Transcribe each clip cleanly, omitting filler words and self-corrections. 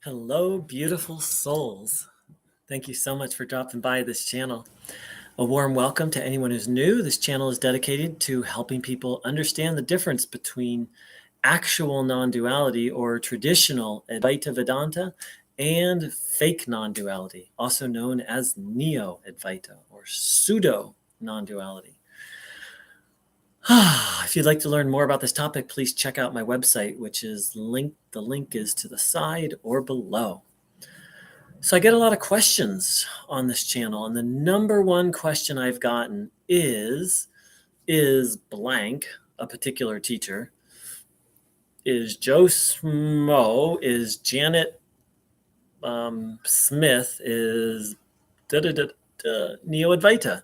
Hello, beautiful souls. Thank you so much for dropping by this channel. A warm welcome to anyone who's new. This channel is dedicated to helping people understand the difference between actual non-duality or traditional Advaita Vedanta and fake non-duality, also known as Neo-Advaita or pseudo non-duality. If you'd like to learn more about this topic, please check out my website, which is linked. The link is to the side or below. So I get a lot of questions on this channel, and the number one question I've gotten is blank a particular teacher? Is Joe Smo? Is Janet Smith? Is Neo-Advaita?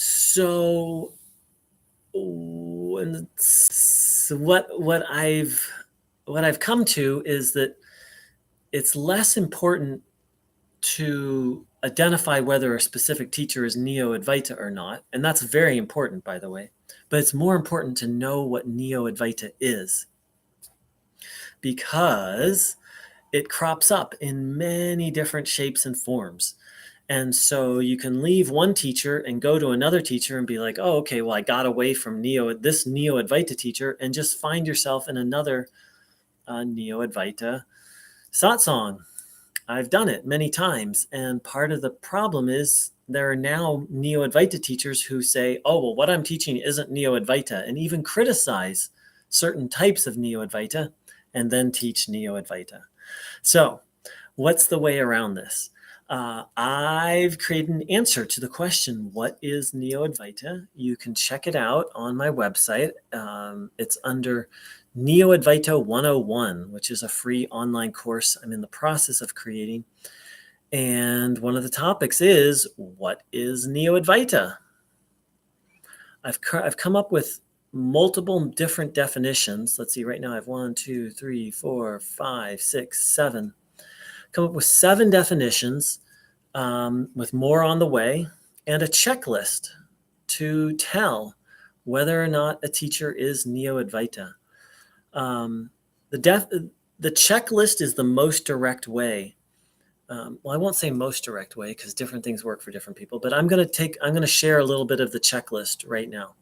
So what I've come to is that it's less important to identify whether a specific teacher is Neo-Advaita or not, and that's very important, by the way, but it's more important to know what Neo-Advaita is, because it crops up in many different shapes and forms. And so you can leave one teacher and go to another teacher and be like, oh, okay, well, I got away from this Neo-Advaita teacher, and just find yourself in another Neo-Advaita satsang. I've done it many times. And part of the problem is there are now Neo-Advaita teachers who say, oh, well, what I'm teaching isn't Neo-Advaita, and even criticize certain types of Neo-Advaita and then teach Neo-Advaita. So what's the way around this? I've created an answer to the question, what is Neo-Advaita? You can check it out on my website. It's under Neo-Advaita 101, which is a free online course I'm in the process of creating. And one of the topics is, what is Neo-Advaita? I've come up with multiple different definitions. Let's see, right now I have 1, 2, 3, 4, 5, 6, 7. Come up with 7 definitions, with more on the way, and a checklist to tell whether or not a teacher is Neo-Advaita. The checklist is the most direct way. Well, I won't say most direct way because different things work for different people, but I'm going to share a little bit of the checklist right now.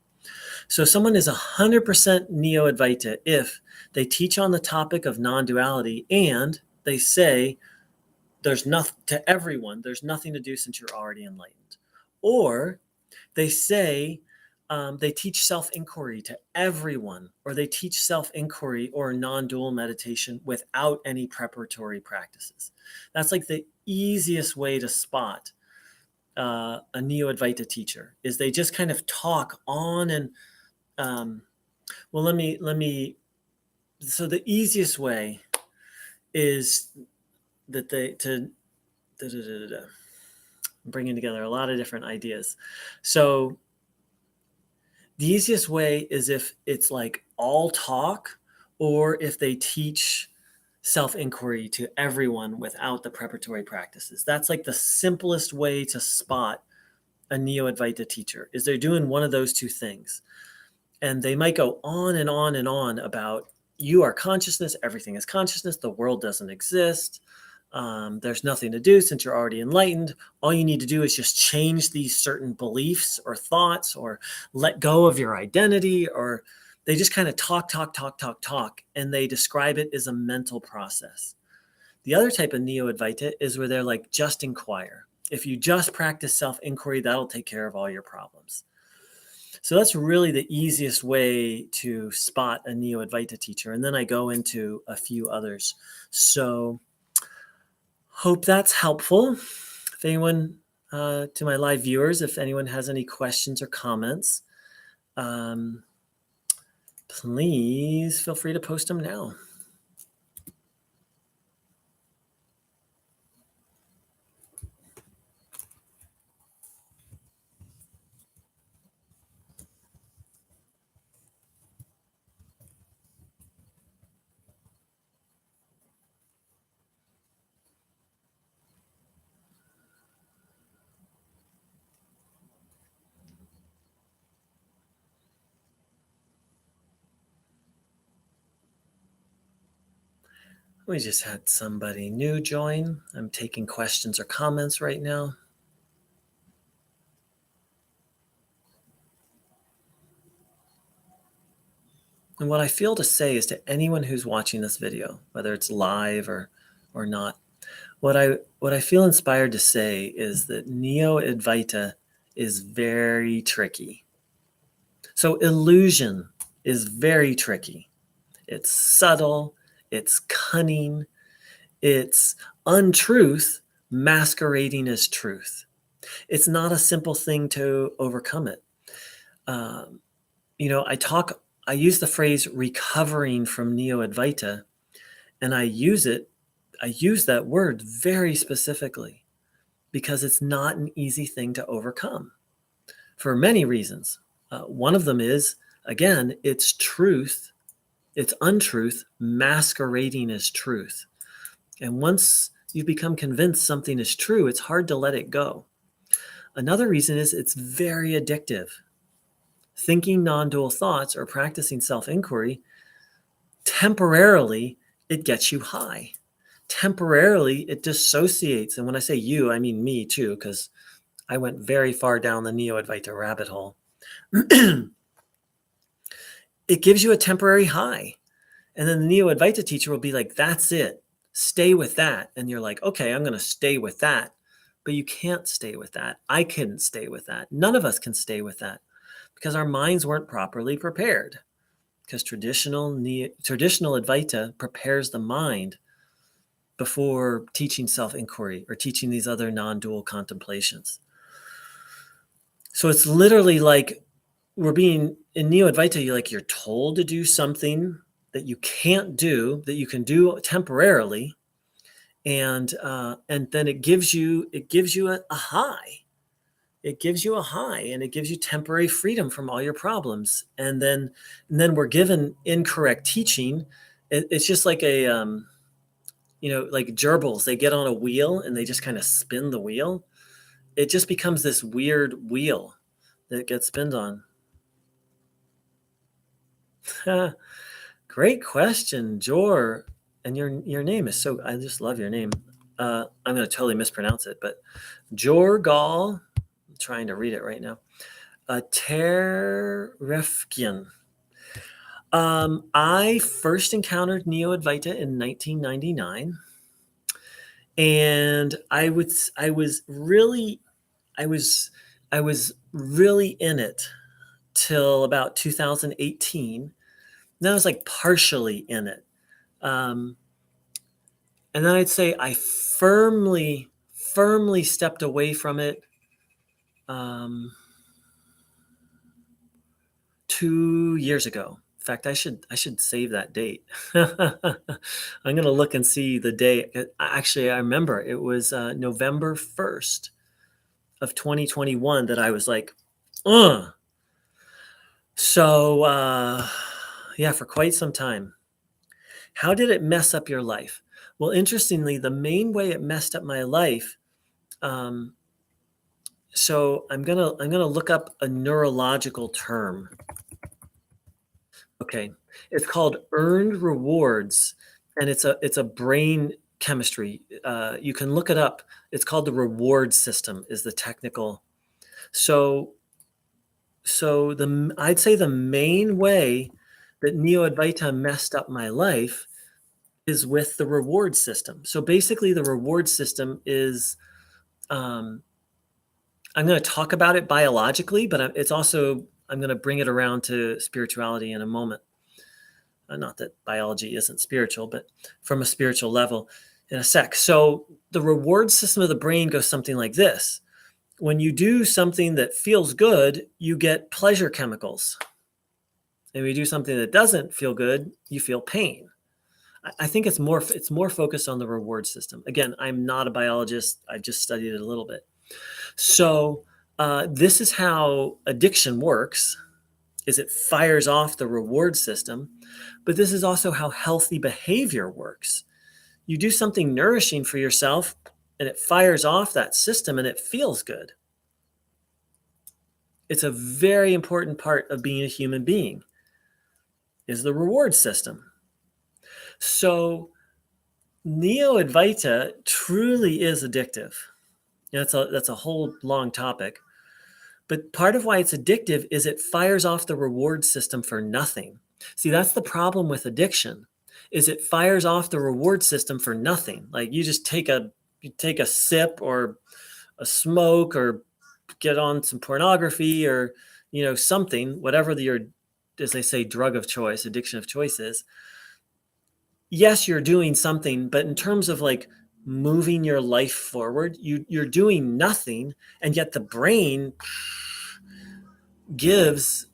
So someone is 100% Neo-Advaita if they teach on the topic of non-duality and they say there's nothing to everyone, there's nothing to do since you're already enlightened. Or they say they teach self-inquiry to everyone, or they teach self-inquiry or non-dual meditation without any preparatory practices. That's like the easiest way to spot a Neo-Advaita teacher, is they just kind of talk on and well, let me. So the easiest way is that I'm bringing together a lot of different ideas. So the easiest way is if it's like all talk, or if they teach self-inquiry to everyone without the preparatory practices. That's like the simplest way to spot a Neo-Advaita teacher, is they're doing one of those two things. And they might go on and on and on about, you are consciousness, everything is consciousness, the world doesn't exist, there's nothing to do since you're already enlightened. All you need to do is just change these certain beliefs or thoughts, or let go of your identity, or they just kind of talk, and they describe it as a mental process. The other type of Neo-Advaita is where they're like, just inquire. If you just practice self-inquiry, that'll take care of all your problems. So that's really the easiest way to spot a Neo-Advaita teacher. And then I go into a few others. So hope that's helpful. If anyone, to my live viewers, if anyone has any questions or comments, please feel free to post them now. We just had somebody new join. I'm taking questions or comments right now. And what I feel to say is to anyone who's watching this video, whether it's live or not, what I feel inspired to say is that Neo-Advaita is very tricky. So illusion is very tricky. It's subtle, it's cunning, it's untruth masquerading as truth. It's not a simple thing to overcome it. Um, I use the phrase recovering from Neo-Advaita, and I use that word very specifically because it's not an easy thing to overcome for many reasons. One of them is, again, it's truth, it's untruth masquerading as truth. And once you become convinced something is true, it's hard to let it go. Another reason is it's very addictive. Thinking non-dual thoughts or practicing self-inquiry, temporarily, it gets you high. Temporarily, it dissociates. And when I say you, I mean me too, because I went very far down the Neo-Advaita rabbit hole. It gives you a temporary high. And then the Neo-Advaita teacher will be like, that's it. Stay with that. And you're like, okay, I'm going to stay with that. But you can't stay with that. I couldn't stay with that. None of us can stay with that because our minds weren't properly prepared. Because traditional Advaita prepares the mind before teaching self-inquiry or teaching these other non-dual contemplations. So it's literally like we're being in Neo-Advaita, you're told to do something that you can't do, that you can do temporarily, and then it gives you a high. It gives you a high, and it gives you temporary freedom from all your problems. And then we're given incorrect teaching. It's just like a like gerbils. They get on a wheel and they just kind of spin the wheel. It just becomes this weird wheel that gets spinned on. Great question, Jor. And your name is so, I just love your name. I'm going to totally mispronounce it, but Jor Gal, I'm trying to read it right now. Terefkian. I first encountered Neo-Advaita in 1999. And I was really in it till about 2018. Then I was like partially in it. And then I'd say I firmly stepped away from it 2 years ago. In fact, I should save that date. I'm going to look and see the day. Actually, I remember it was November 1st of 2021 that I was like, ugh. So, yeah, for quite some time. How did it mess up your life? Well, interestingly, the main way it messed up my life. So I'm gonna look up a neurological term. Okay, it's called earned rewards, and it's a brain chemistry. You can look it up. It's called the reward system. Is the technical. So I'd say the main way that Neo-Advaita messed up my life is with the reward system. So basically, the reward system is, I'm going to talk about it biologically, but it's also, I'm going to bring it around to spirituality in a moment. Not that biology isn't spiritual, but from a spiritual level in a sec. So the reward system of the brain goes something like this. When you do something that feels good, you get pleasure chemicals. And when you do something that doesn't feel good, you feel pain. I think it's more focused on the reward system. Again, I'm not a biologist. I've just studied it a little bit. So this is how addiction works, is it fires off the reward system. But this is also how healthy behavior works. You do something nourishing for yourself, and it fires off that system, and it feels good. It's a very important part of being a human being, is the reward system. So Neo-Advaita truly is addictive. That's a whole long topic. But part of why it's addictive is it fires off the reward system for nothing. See, that's the problem with addiction, is it fires off the reward system for nothing. Like you just take a sip or a smoke or get on some pornography or something, whatever your, as they say, drug of choice, addiction of choice is. Yes, you're doing something, but in terms of like moving your life forward, you're doing nothing, and yet the brain gives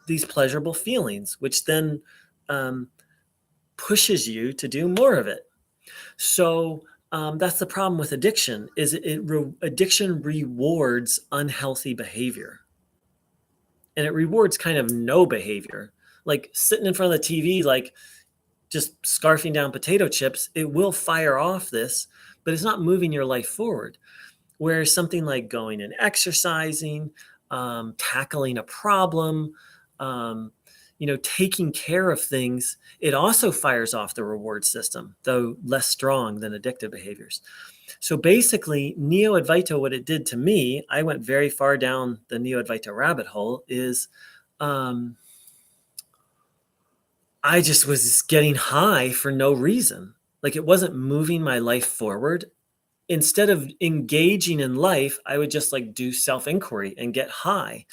these pleasurable feelings, which then pushes you to do more of it. So that's the problem with addiction, is addiction rewards unhealthy behavior. And it rewards kind of no behavior. Like sitting in front of the TV, like just scarfing down potato chips, it will fire off this, but it's not moving your life forward. Whereas something like going and exercising, tackling a problem, taking care of things, it also fires off the reward system, though less strong than addictive behaviors. So basically, Neo-Advaita, what it did to me, I went very far down the Neo-Advaita rabbit hole, is I just was getting high for no reason. Like it wasn't moving my life forward. Instead of engaging in life, I would just like do self-inquiry and get high.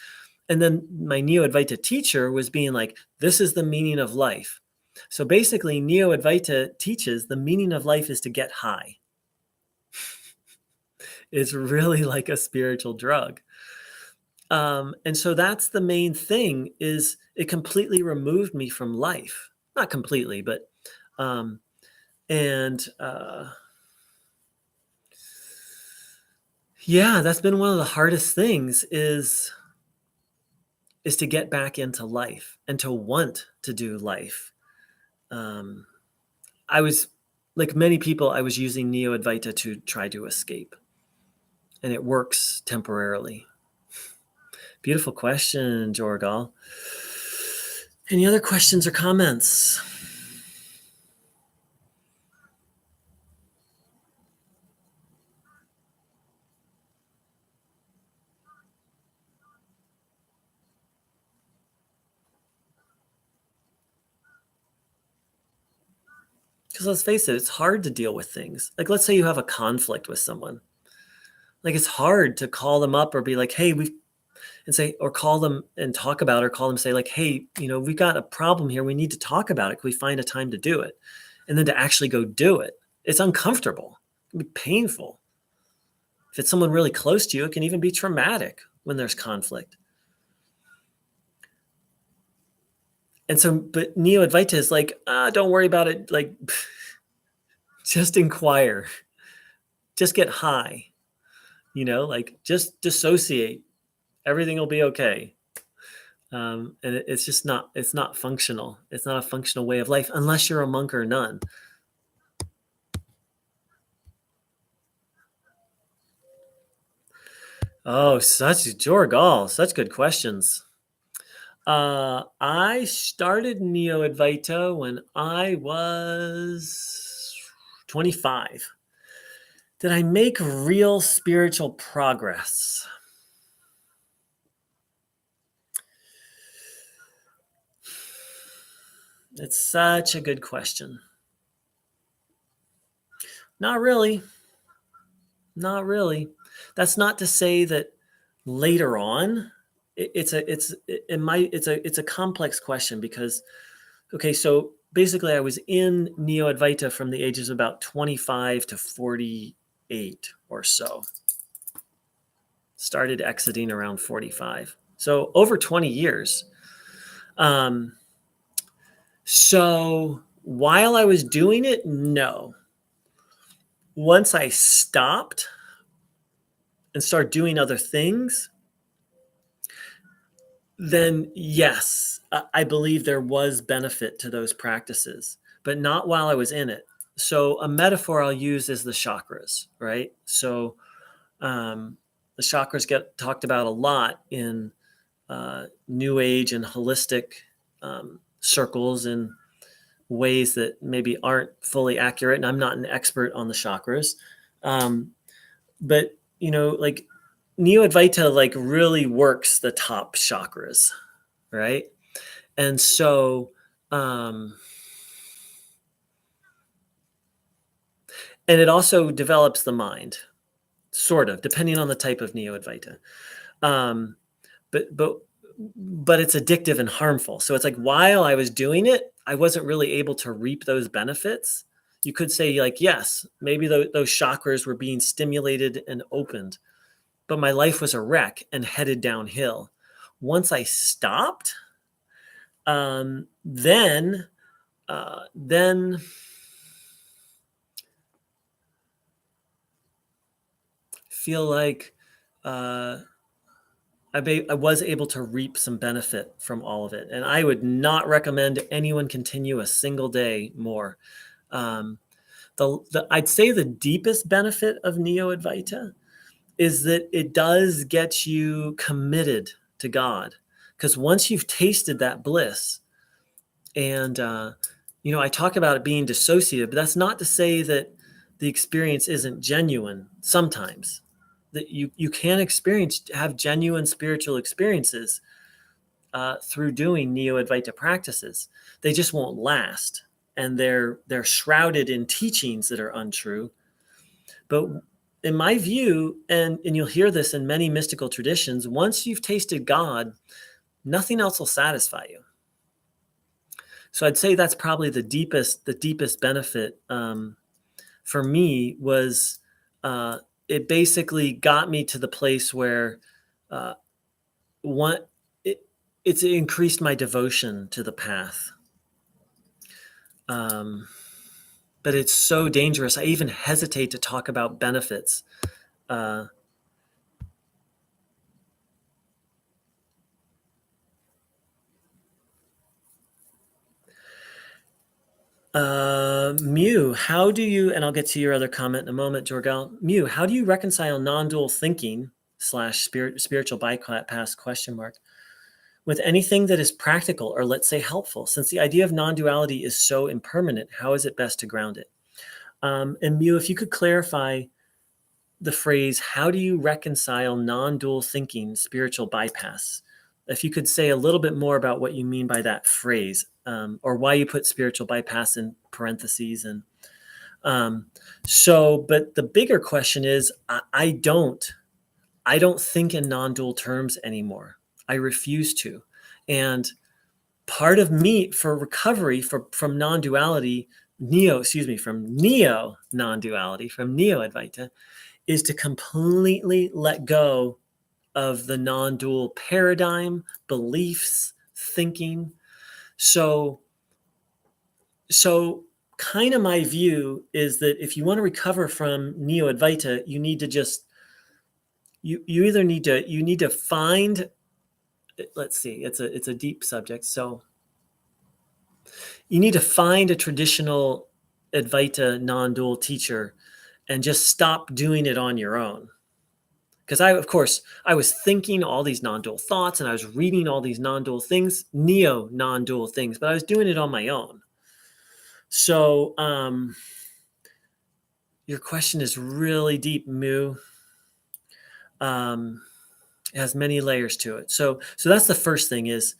And then my Neo-Advaita teacher was being like, this is the meaning of life. So basically, Neo-Advaita teaches the meaning of life is to get high. It's really like a spiritual drug. And so that's the main thing, is it completely removed me from life. Not completely, but yeah, that's been one of the hardest things is to get back into life and to want to do life. I was, like many people, I was using Neo-Advaita to try to escape. And it works temporarily. Beautiful question, Jorgal. Any other questions or comments? Because let's face it, it's hard to deal with things. Like, let's say you have a conflict with someone. Like, it's hard to call them up or be like, hey, and say, or call them and talk about it, or call them and say like, hey, we've got a problem here. We need to talk about it. Can we find a time to do it? And then to actually go do it. It's uncomfortable. It can be painful. If it's someone really close to you, it can even be traumatic when there's conflict. And so, but Neo-Advaita is like, don't worry about it. Like, just inquire. Just get high. Like just dissociate. Everything will be okay. And it's just not, it's not functional. It's not a functional way of life unless you're a monk or nun. Oh, such good questions. I started Neo-Advaita when I was 25. Did I make real spiritual progress? It's such a good question. Not really. Not really. That's not to say that later on it's a complex question, because okay, so basically I was in Neo-Advaita from the ages of about 25 to 48 or so. Started exiting around 45. So over 20 years. So while I was doing it, no. Once I stopped and started doing other things, then yes, I believe there was benefit to those practices, but not while I was in it. So a metaphor I'll use is the chakras, right? So the chakras get talked about a lot in New Age and holistic circles. And ways that maybe aren't fully accurate, and I'm not an expert on the chakras. But like Neo-Advaita like really works the top chakras, right? And so and it also develops the mind, sort of, depending on the type of Neo-Advaita. Um, but it's addictive and harmful. So it's like while I was doing it, I wasn't really able to reap those benefits. You could say like, yes, maybe those chakras were being stimulated and opened, but my life was a wreck and headed downhill. Once I stopped, then feel like I was able to reap some benefit from all of it. And I would not recommend anyone continue a single day more. Um, I'd say the deepest benefit of Neo-Advaita is that it does get you committed to God. Because once you've tasted that bliss, and I talk about it being dissociative, but that's not to say that the experience isn't genuine. Sometimes that you can have genuine spiritual experiences through doing Neo-Advaita practices. They just won't last, and they're shrouded in teachings that are untrue. But in my view, and you'll hear this in many mystical traditions, once you've tasted God, nothing else will satisfy you. So I'd say that's probably the deepest benefit for me was it basically got me to the place where it's increased my devotion to the path. But it's so dangerous. I even hesitate to talk about benefits. Mew, how do you, and I'll get to your other comment in a moment, Jorgal. Mew, how do you reconcile non-dual thinking / spiritual bypass ? With anything that is practical or, let's say, helpful? Since the idea of non-duality is so impermanent, how is it best to ground it? And Mew, if you could clarify the phrase, how do you reconcile non-dual thinking, spiritual bypass? If you could say a little bit more about what you mean by that phrase, or why you put spiritual bypass in parentheses. And but the bigger question is, I don't think in non-dual terms anymore. I refuse to. And part of me for recovery from non-duality, from neo non-duality, from Neo-Advaita, is to completely let go of the non-dual paradigm, beliefs, thinking. So kind of my view is that if you want to recover from Neo-Advaita, you need to just you need to find, let's see, it's a deep subject. So you need to find a traditional Advaita non-dual teacher and just stop doing it on your own. Because I was thinking all these non-dual thoughts and I was reading all these non-dual things, neo non-dual things, but I was doing it on my own. So your question is really deep, Moo. It has many layers to it. So that's the first thing is,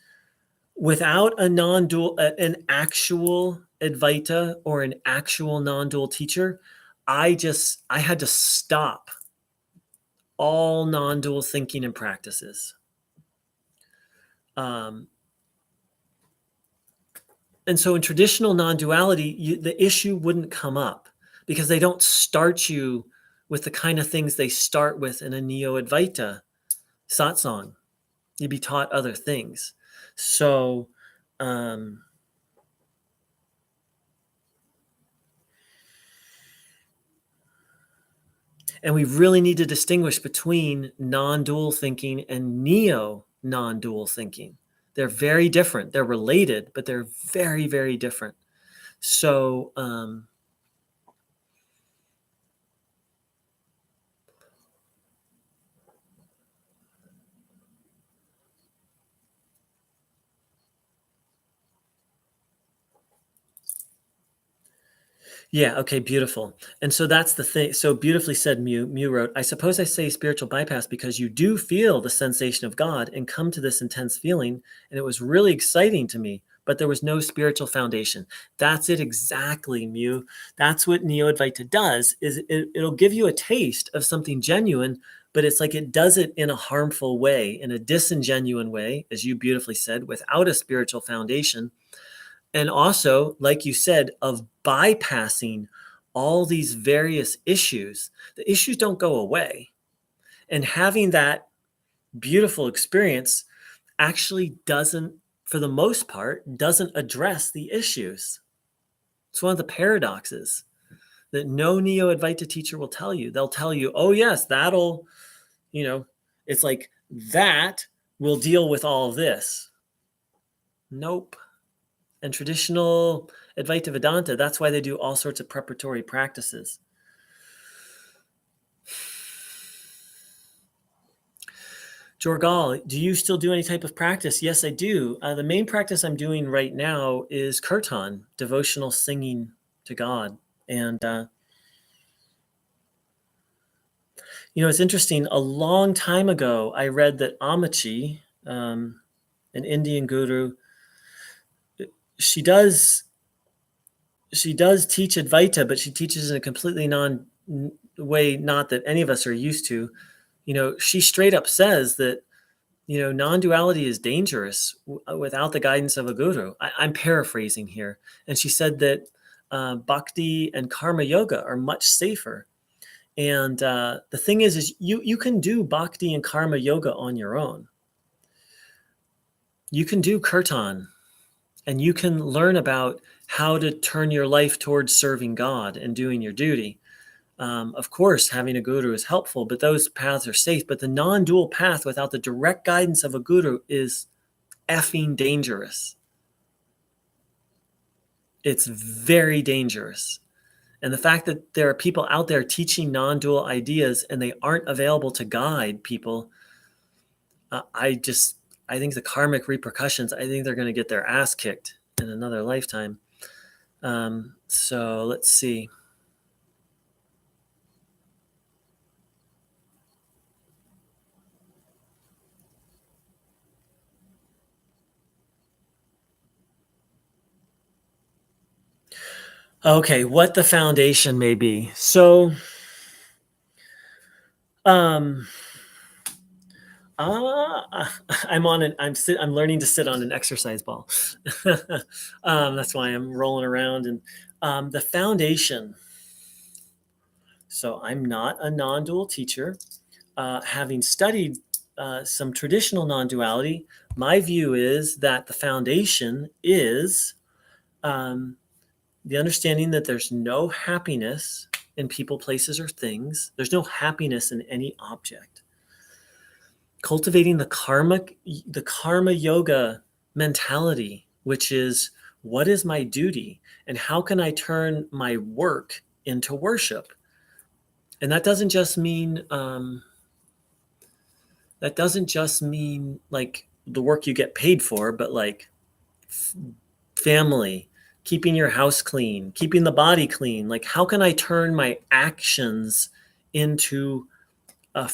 without a non-dual, an actual Advaita or an actual non-dual teacher, I had to stop all non-dual thinking and practices. And so in traditional non-duality, the issue wouldn't come up because they don't start you with the kind of things they start with in a Neo-Advaita satsang. You'd be taught other things. So, and we really need to distinguish between non-dual thinking and neo non-dual thinking. They're very different. They're related, but they're very, very different. So, Yeah, okay, beautiful. And so that's the thing. So beautifully said, Mew wrote, I suppose I say spiritual bypass because you do feel the sensation of God and come to this intense feeling. And it was really exciting to me, but there was no spiritual foundation. That's it exactly, Mew. That's what Neo-Advaita does, is it'll give you a taste of something genuine, but it's like it does it in a harmful way, in a disingenuine way, as you beautifully said, without a spiritual foundation. And also, like you said, of bypassing all these various issues. The issues don't go away. And having that beautiful experience actually doesn't, for the most part, doesn't address the issues. It's one of the paradoxes that no Neo-Advaita teacher will tell you. They'll tell you, oh, yes, that'll, you know, it's like that will deal with all of this. Nope. And traditional Advaita Vedanta, that's why they do all sorts of preparatory practices. Jorgal, do you still do any type of practice? Yes, I do. The main practice I'm doing right now is kirtan, devotional singing to God. And, it's interesting. A long time ago, I read that Amachi, an Indian guru, she does teach Advaita, but she teaches in a completely way, not that any of us are used to. She straight up says that, non-duality is dangerous without the guidance of a guru. I'm paraphrasing here. And she said that bhakti and karma yoga are much safer. And the thing is you can do bhakti and karma yoga on your own. You can do kirtan, and you can learn about how to turn your life towards serving God and doing your duty. Of course, having a guru is helpful, but those paths are safe. But the non-dual path without the direct guidance of a guru is effing dangerous. It's very dangerous. And the fact that there are people out there teaching non-dual ideas and they aren't available to guide people, I think the karmic repercussions, I think they're going to get their ass kicked in another lifetime. So let's see. Okay, what the foundation may be. So, I'm learning to sit on an exercise ball. That's why I'm rolling around. And the foundation. So I'm not a non-dual teacher. Having studied some traditional non-duality, my view is that the foundation is the understanding that there's no happiness in people, places, or things. There's no happiness in any object. Cultivating the karma yoga mentality, which is, what is my duty and how can I turn my work into worship? And that doesn't just mean like the work you get paid for, but like family, keeping your house clean, keeping the body clean. Like, how can I turn my actions into a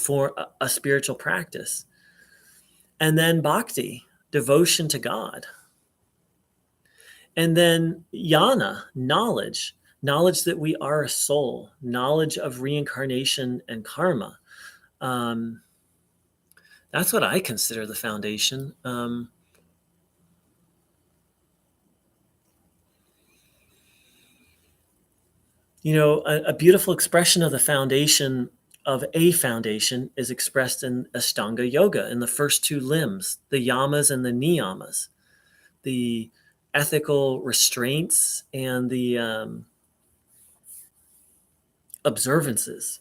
spiritual practice? And then bhakti, devotion to God. And then jnana, knowledge that we are a soul, knowledge of reincarnation and karma. That's what I consider the foundation. A beautiful expression of the foundation of a foundation is expressed in Ashtanga yoga in the first two limbs, the yamas and the niyamas, the ethical restraints and the observances.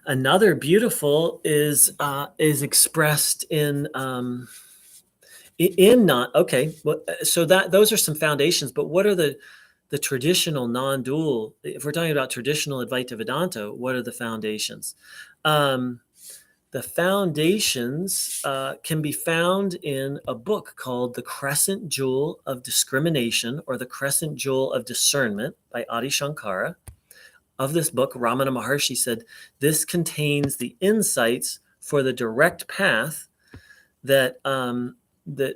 Another beautiful is expressed in not okay. So that those are some foundations, but what are the traditional non-dual? If we're talking about traditional Advaita Vedanta, what are the foundations? The foundations can be found in a book called The Crescent Jewel of Discrimination, or The Crescent Jewel of Discernment by Adi Shankara. Of this book, Ramana Maharshi said, this contains the insights for the direct path that that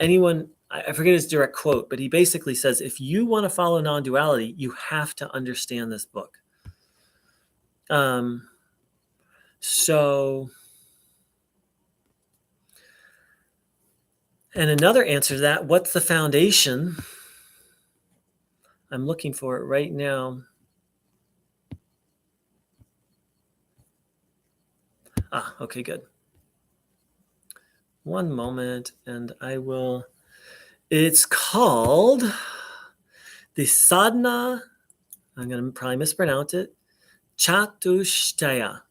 anyone, I forget his direct quote, but he basically says, if you want to follow non-duality, you have to understand this book. So, and another answer to that, what's the foundation? I'm looking for it right now. Okay, good. One moment, and I will. It's called the Sadhana. I'm going to probably mispronounce it. Chatushtaya.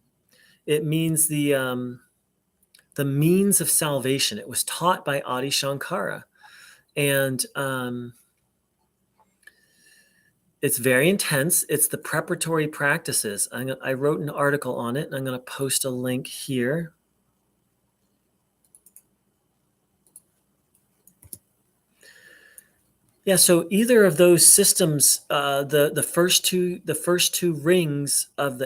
It means the means of salvation. It was taught by Adi Shankara, and it's very intense. It's the preparatory practices. I wrote an article on it, and I'm going to post a link here. Yeah, so either of those systems, the first two rings of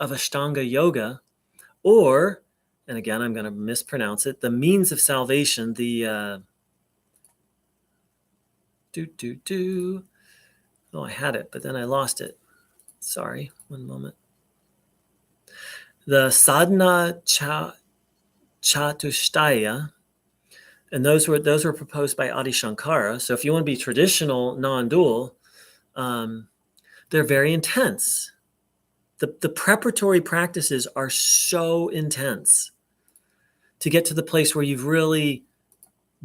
Ashtanga yoga, or, and again I'm going to mispronounce it, the means of salvation, the oh, I had it, but then I lost it. Sorry, one moment. The Sadhana Chatushtaya, and those were proposed by Adi Shankara. So if you want to be traditional non-dual, they're very intense. The preparatory practices are so intense to get to the place where you've really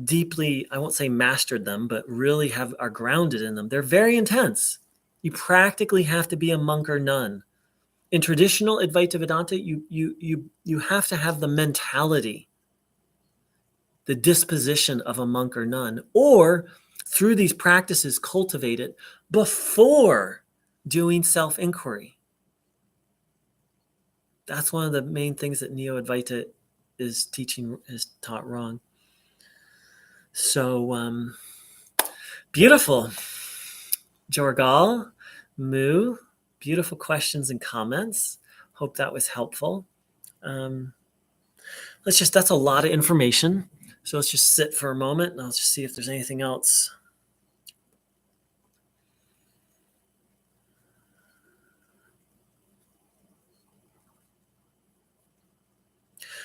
deeply, I won't say mastered them, but really are grounded in them. They're very intense. You practically have to be a monk or nun. In traditional Advaita Vedanta, you have to have the mentality, the disposition of a monk or nun, or through these practices cultivate it before doing self-inquiry. That's one of the main things that Neo-Advaita is taught wrong. So beautiful. Jorgal, Moo, beautiful questions and comments. Hope that was helpful. That's a lot of information. So let's just sit for a moment and I'll just see if there's anything else.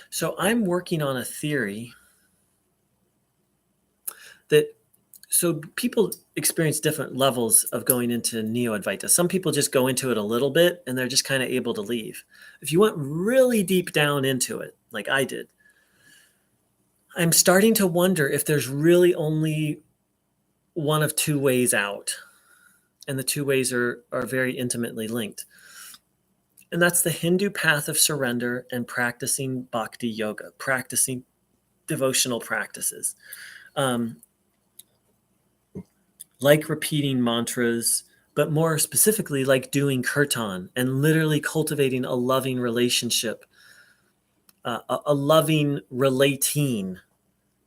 So I'm working on a theory that, so people experience different levels of going into Neo-Advaita. Some people just go into it a little bit and they're just kind of able to leave. If you went really deep down into it, like I did, I'm starting to wonder if there's really only one of two ways out. And the two ways are very intimately linked. And that's the Hindu path of surrender and practicing bhakti yoga, practicing devotional practices. Like repeating mantras, but more specifically, like doing kirtan and literally cultivating a loving relationship, a loving relating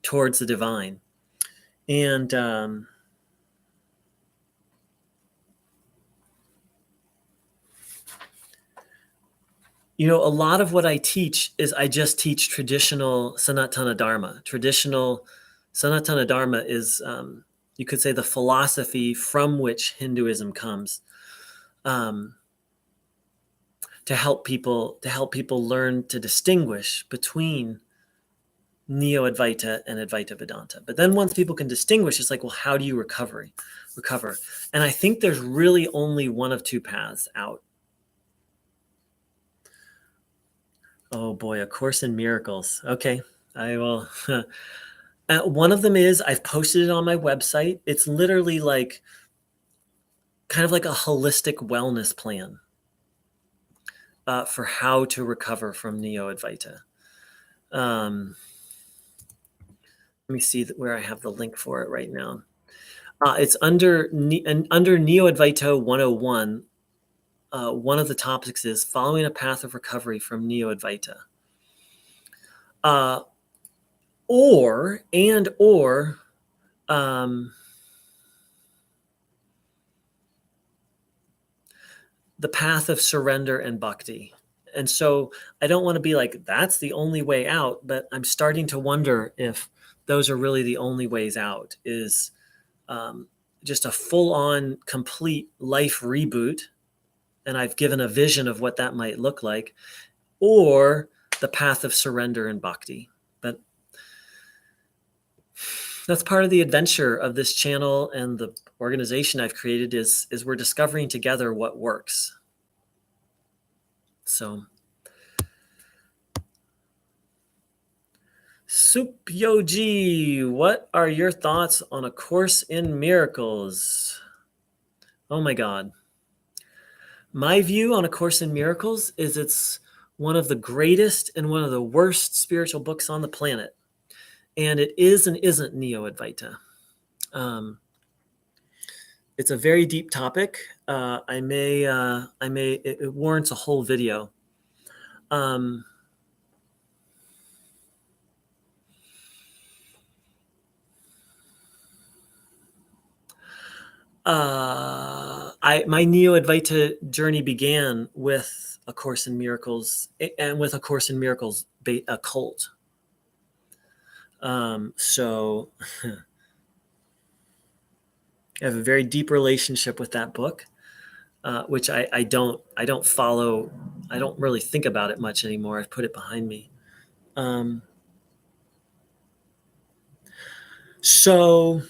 towards the divine. And a lot of what I teach is I just teach traditional Sanatana Dharma. Traditional Sanatana Dharma is, you could say, the philosophy from which Hinduism comes, to help people learn to distinguish between Neo-Advaita and Advaita Vedanta. But then once people can distinguish, it's like, well, how do you recover? And I think there's really only one of two paths out. Oh boy, A Course in Miracles. Okay, I will. One of them is, I've posted it on my website. It's literally like kind of like a holistic wellness plan for how to recover from Neo-Advaita. Let me see where I have the link for it right now. It's under Neo-Advaita 101. one of the topics is following a path of recovery from Neo-Advaita. Uh, or the path of surrender and bhakti. And so I don't want to be like, that's the only way out, but I'm starting to wonder if those are really the only ways out, is just a full-on complete life reboot. And I've given a vision of what that might look like, or the path of surrender and bhakti. But that's part of the adventure of this channel and the organization I've created is we're discovering together what works. So Supyoji, what are your thoughts on A Course in Miracles? Oh my God. My view on A Course in Miracles is it's one of the greatest and one of the worst spiritual books on the planet. And it is and isn't Neo-Advaita. It's a very deep topic. It warrants a whole video. My Neo-Advaita journey began with A Course in Miracles and with A Course in Miracles a cult. So I have a very deep relationship with that book, which I don't follow. I don't really think about it much anymore. I've put it behind me. So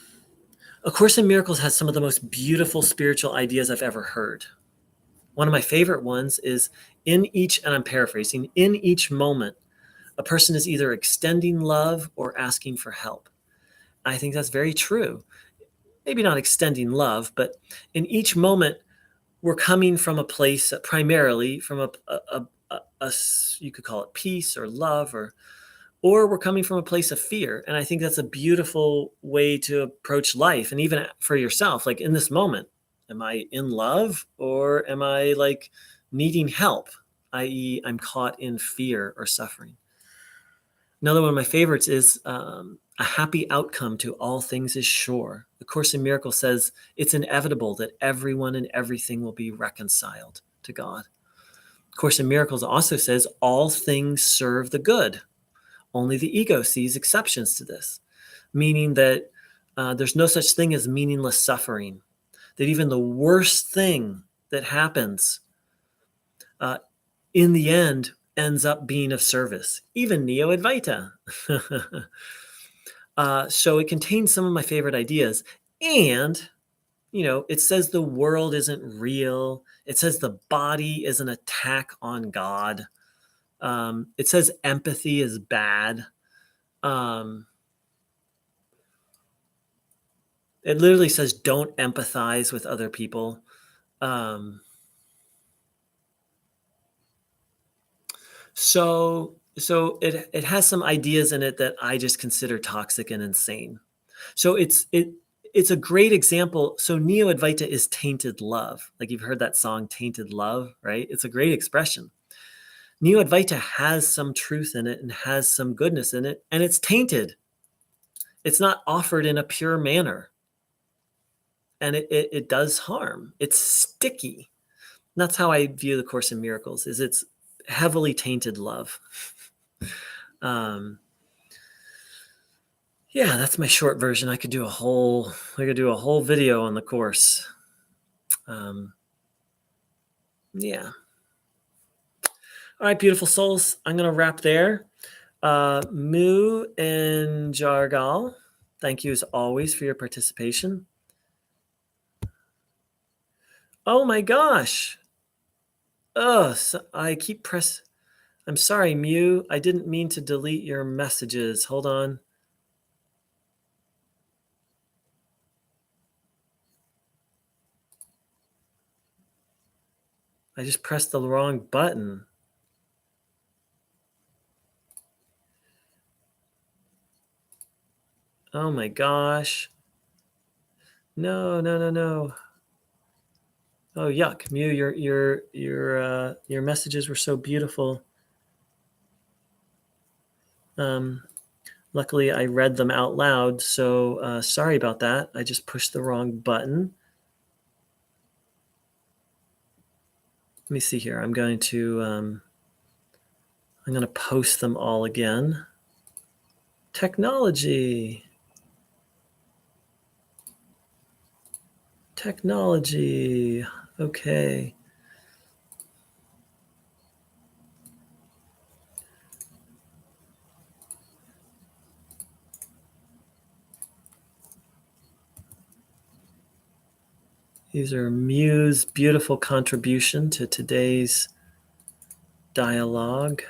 A Course in Miracles has some of the most beautiful spiritual ideas I've ever heard. One of my favorite ones is and I'm paraphrasing, in each moment, a person is either extending love or asking for help. I think that's very true. Maybe not extending love, but in each moment, we're coming from a place, primarily from a you could call it peace or love, or we're coming from a place of fear. And I think that's a beautiful way to approach life. And even for yourself, like in this moment, am I in love or am I like needing help, i.e., I'm caught in fear or suffering? Another one of my favorites is a happy outcome to all things is sure. The Course in Miracles says it's inevitable that everyone and everything will be reconciled to God. Course in Miracles also says all things serve the good. Only the ego sees exceptions to this, meaning that there's no such thing as meaningless suffering, that even the worst thing that happens in the end ends up being of service, even Neo-Advaita. So it contains some of my favorite ideas. And, it says the world isn't real. It says the body is an attack on God. It says empathy is bad. It literally says don't empathize with other people. So it has some ideas in it that I just consider toxic and insane. So it's a great example. So Neo-Advaita is tainted love. Like you've heard that song, Tainted Love, right? It's a great expression. Neo-Advaita has some truth in it and has some goodness in it, and it's tainted. It's not offered in a pure manner. And it does harm. It's sticky. And that's how I view the Course in Miracles, is it's heavily tainted love. Yeah, that's my short version. I could do a whole video on the Course. Yeah. All right, beautiful souls. I'm going to wrap there. Mu and Jargal, thank you as always for your participation. Oh my gosh. So I keep I'm sorry, Mu. I didn't mean to delete your messages. Hold on. I just pressed the wrong button. Oh my gosh. No. Oh, yuck, Mew, your messages were so beautiful. Luckily, I read them out loud, so sorry about that. I just pushed the wrong button. Let me see here. I'm going to post them all again. Technology. Okay. These are Mew's beautiful contribution to today's dialogue.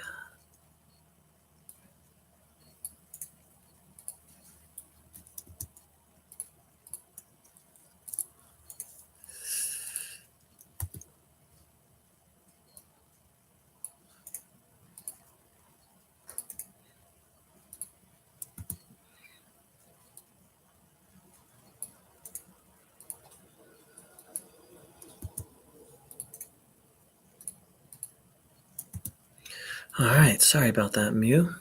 All right, sorry about that, Mew.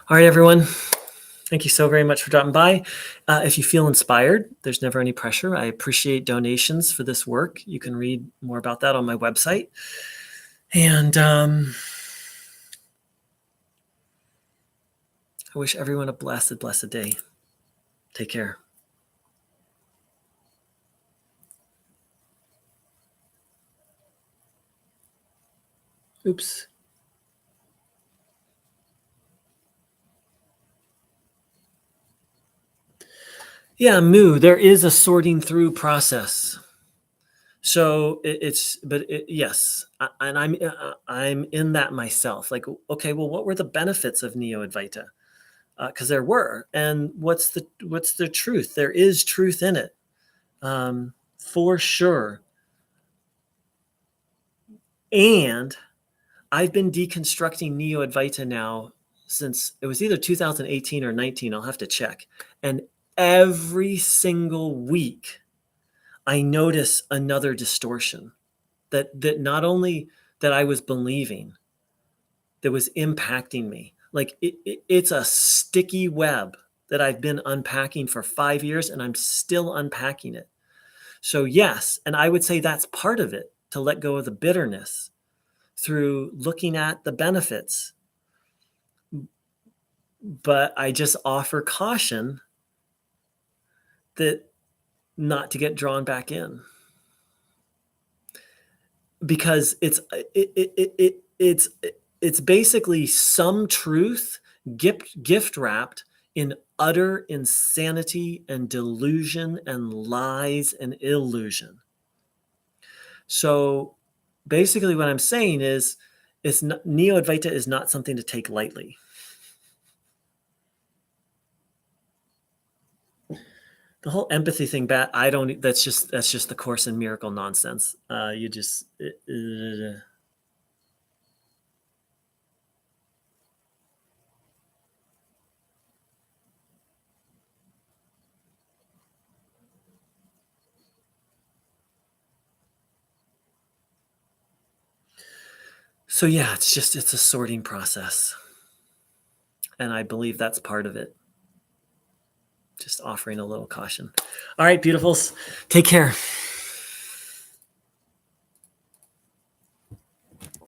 All right, everyone. Thank you so very much for dropping by. If you feel inspired, there's never any pressure. I appreciate donations for this work. You can read more about that on my website. And I wish everyone a blessed, blessed day. Take care. Oops. Yeah, Moo, there is a sorting through process. So yes, and I'm in that myself. Like, okay, well, what were the benefits of Neo-Advaita? Because there were, and what's the truth? There is truth in it, for sure. And I've been deconstructing Neo-Advaita now since it was either 2018 or 19. I'll have to check. And every single week, I notice another distortion that not only that I was believing, that was impacting me. Like it's a sticky web that I've been unpacking for 5 years, and I'm still unpacking it. So yes, and I would say that's part of it, to let go of the bitterness through looking at the benefits. But I just offer caution that not to get drawn back in, because it's basically some truth gift wrapped in utter insanity and delusion and lies and illusion. So basically what I'm saying is, Neo-Advaita is not something to take lightly. The whole empathy thing, that's just the Course in Miracle nonsense. So yeah, it's a sorting process. And I believe that's part of it. Just offering a little caution. All right, beautifuls. Take care.